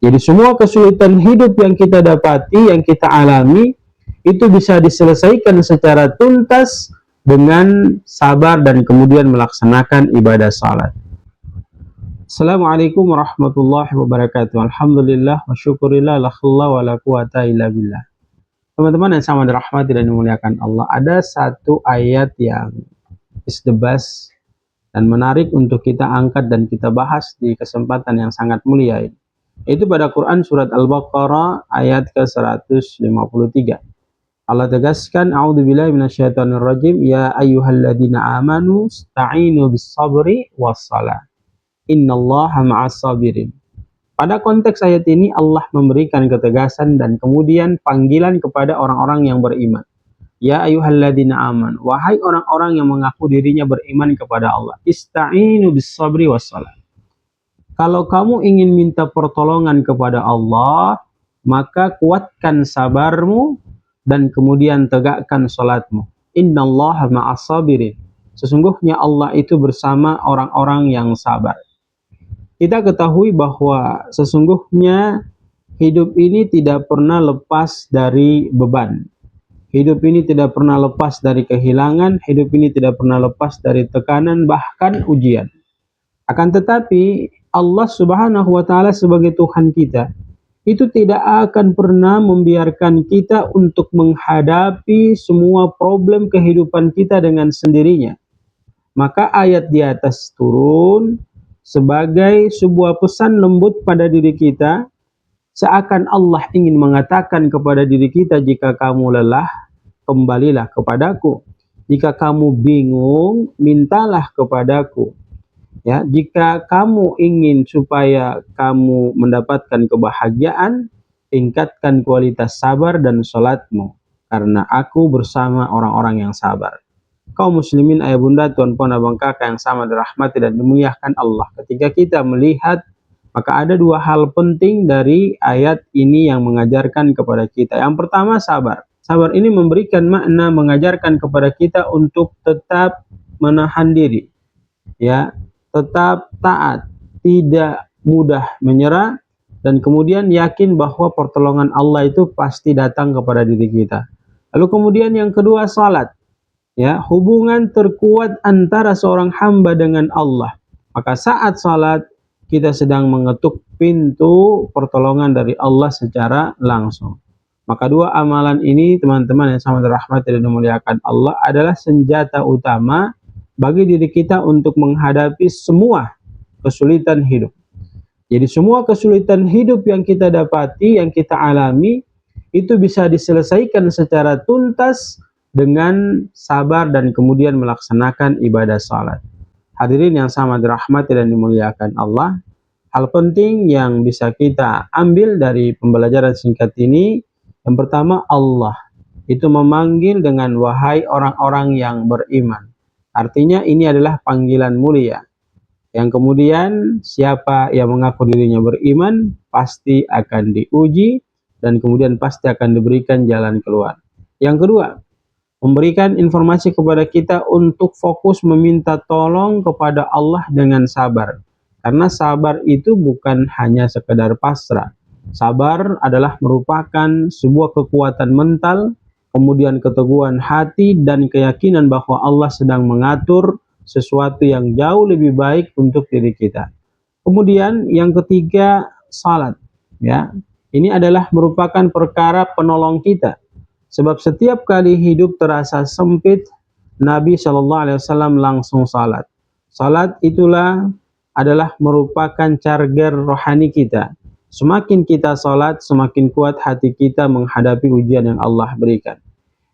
Jadi semua kesulitan hidup yang kita dapati, yang kita alami, itu bisa diselesaikan secara tuntas dengan sabar dan kemudian melaksanakan ibadah salat. Assalamualaikum warahmatullahi wabarakatuh. Alhamdulillah wa syukurillah la khalla wa la quwata illa billah. Teman-teman yang sama dirahmati dan dimuliakan Allah, ada satu ayat yang is the best dan menarik untuk kita angkat dan kita bahas di kesempatan yang sangat mulia ini. Itu pada Quran surat Al-Baqarah ayat ke-153. Allah tegaskan, a'udzubillahi minasyaitonirrajim, ya ayyuhalladzina amanu sta'inu bis-sabri was-shalah. Innallaha ma'as sabirin. Pada konteks ayat ini Allah memberikan ketegasan dan kemudian panggilan kepada orang-orang yang beriman. Ya ayyuhalladzina amanu, wahai orang-orang yang mengaku dirinya beriman kepada Allah, ista'inu bis-sabri was-shalah. Kalau kamu ingin minta pertolongan kepada Allah, maka kuatkan sabarmu dan kemudian tegakkan salatmu. Innallaha ma'as sabirin. Sesungguhnya Allah itu bersama orang-orang yang sabar. Kita ketahui bahwa sesungguhnya hidup ini tidak pernah lepas dari beban. Hidup ini tidak pernah lepas dari kehilangan, hidup ini tidak pernah lepas dari tekanan, bahkan ujian. Akan tetapi Allah Subhanahu wa taala sebagai Tuhan kita itu tidak akan pernah membiarkan kita untuk menghadapi semua problem kehidupan kita dengan sendirinya. Maka ayat di atas turun sebagai sebuah pesan lembut pada diri kita, seakan Allah ingin mengatakan kepada diri kita, jika kamu lelah, kembalilah kepadaku. Jika kamu bingung, mintalah kepadaku. Ya, jika kamu ingin supaya kamu mendapatkan kebahagiaan, tingkatkan kualitas sabar dan salatmu, karena aku bersama orang-orang yang sabar. Kaum muslimin, ayah bunda, tuan puan, abang kakak yang sama dirahmati dan dimuliakan Allah. Ketika kita melihat, maka ada dua hal penting dari ayat ini yang mengajarkan kepada kita. Yang pertama, sabar. Sabar ini memberikan makna mengajarkan kepada kita untuk tetap menahan diri, ya, tetap taat, tidak mudah menyerah, dan kemudian yakin bahwa pertolongan Allah itu pasti datang kepada diri kita. Lalu kemudian yang kedua, salat. Ya, hubungan terkuat antara seorang hamba dengan Allah. Maka saat salat kita sedang mengetuk pintu pertolongan dari Allah secara langsung. Maka dua amalan ini, teman-teman yang sama dirahmati dan dimuliakan Allah, adalah senjata utama bagi diri kita untuk menghadapi semua kesulitan hidup. Jadi semua kesulitan hidup yang kita dapati, yang kita alami, itu bisa diselesaikan secara tuntas dengan sabar dan kemudian melaksanakan ibadah salat. Hadirin yang sama dirahmati dan dimuliakan Allah, hal penting yang bisa kita ambil dari pembelajaran singkat ini, yang pertama, Allah itu memanggil dengan wahai orang-orang yang beriman. Artinya ini adalah panggilan mulia. Yang kemudian siapa yang mengaku dirinya beriman pasti akan diuji dan kemudian pasti akan diberikan jalan keluar. Yang kedua, memberikan informasi kepada kita untuk fokus meminta tolong kepada Allah dengan sabar. Karena sabar itu bukan hanya sekedar pasrah. Sabar adalah merupakan sebuah kekuatan mental, kemudian keteguhan hati dan keyakinan bahwa Allah sedang mengatur sesuatu yang jauh lebih baik untuk diri kita. Kemudian yang ketiga, salat. Ya, ini adalah merupakan perkara penolong kita. Sebab setiap kali hidup terasa sempit, Nabi Shallallahu Alaihi Wasallam langsung salat. Salat itulah adalah merupakan charger rohani kita. Semakin kita salat, semakin kuat hati kita menghadapi ujian yang Allah berikan.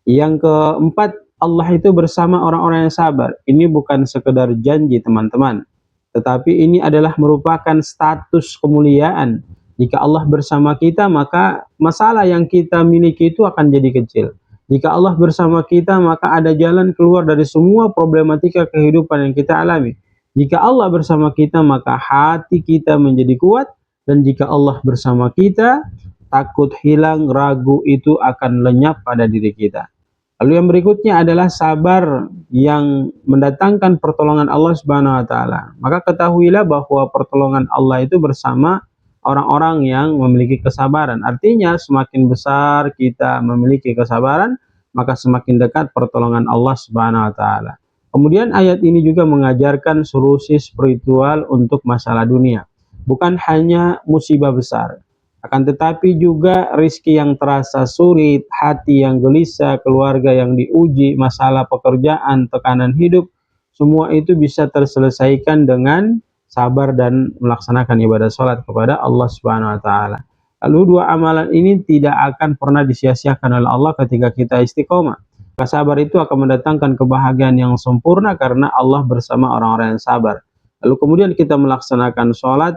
Yang keempat, Allah itu bersama orang-orang yang sabar. Ini bukan sekedar janji, teman-teman, tetapi ini adalah merupakan status kemuliaan. Jika Allah bersama kita, maka masalah yang kita miliki itu akan jadi kecil. Jika Allah bersama kita, maka ada jalan keluar dari semua problematika kehidupan yang kita alami. Jika Allah bersama kita, maka hati kita menjadi kuat. Dan jika Allah bersama kita, takut hilang, ragu itu akan lenyap pada diri kita. Lalu yang berikutnya adalah sabar yang mendatangkan pertolongan Allah Subhanahu wa taala. Maka ketahuilah bahwa pertolongan Allah itu bersama orang-orang yang memiliki kesabaran. Artinya semakin besar kita memiliki kesabaran, maka semakin dekat pertolongan Allah Subhanahu wa taala. Kemudian ayat ini juga mengajarkan solusi spiritual untuk masalah dunia. Bukan hanya musibah besar, akan tetapi juga rizki yang terasa sulit, hati yang gelisah, keluarga yang diuji, masalah pekerjaan, tekanan hidup, semua itu bisa terselesaikan dengan sabar dan melaksanakan ibadah sholat kepada Allah Subhanahu wa taala. Lalu dua amalan ini tidak akan pernah disia-siakan oleh Allah ketika kita istiqomah. Sabar itu akan mendatangkan kebahagiaan yang sempurna karena Allah bersama orang-orang yang sabar. Lalu kemudian kita melaksanakan sholat,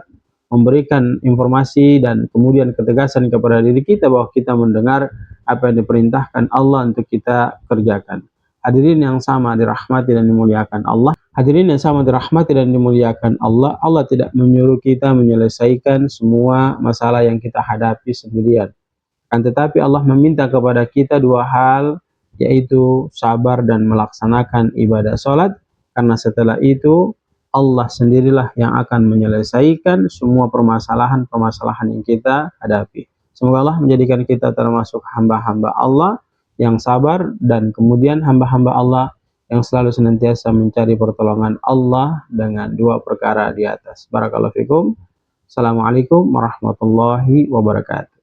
memberikan informasi dan kemudian ketegasan kepada diri kita bahwa kita mendengar apa yang diperintahkan Allah untuk kita kerjakan. Hadirin yang sama dirahmati dan dimuliakan Allah. Hadirin yang sama dirahmati dan dimuliakan Allah. Allah tidak menyuruh kita menyelesaikan semua masalah yang kita hadapi sendirian. Akan tetapi Allah meminta kepada kita dua hal, yaitu sabar dan melaksanakan ibadah sholat. Karena setelah itu Allah sendirilah yang akan menyelesaikan semua permasalahan-permasalahan yang kita hadapi. Semoga Allah menjadikan kita termasuk hamba-hamba Allah yang sabar, dan kemudian hamba-hamba Allah yang selalu senantiasa mencari pertolongan Allah dengan dua perkara di atas. Barakallahu fikum. Assalamualaikum warahmatullahi wabarakatuh.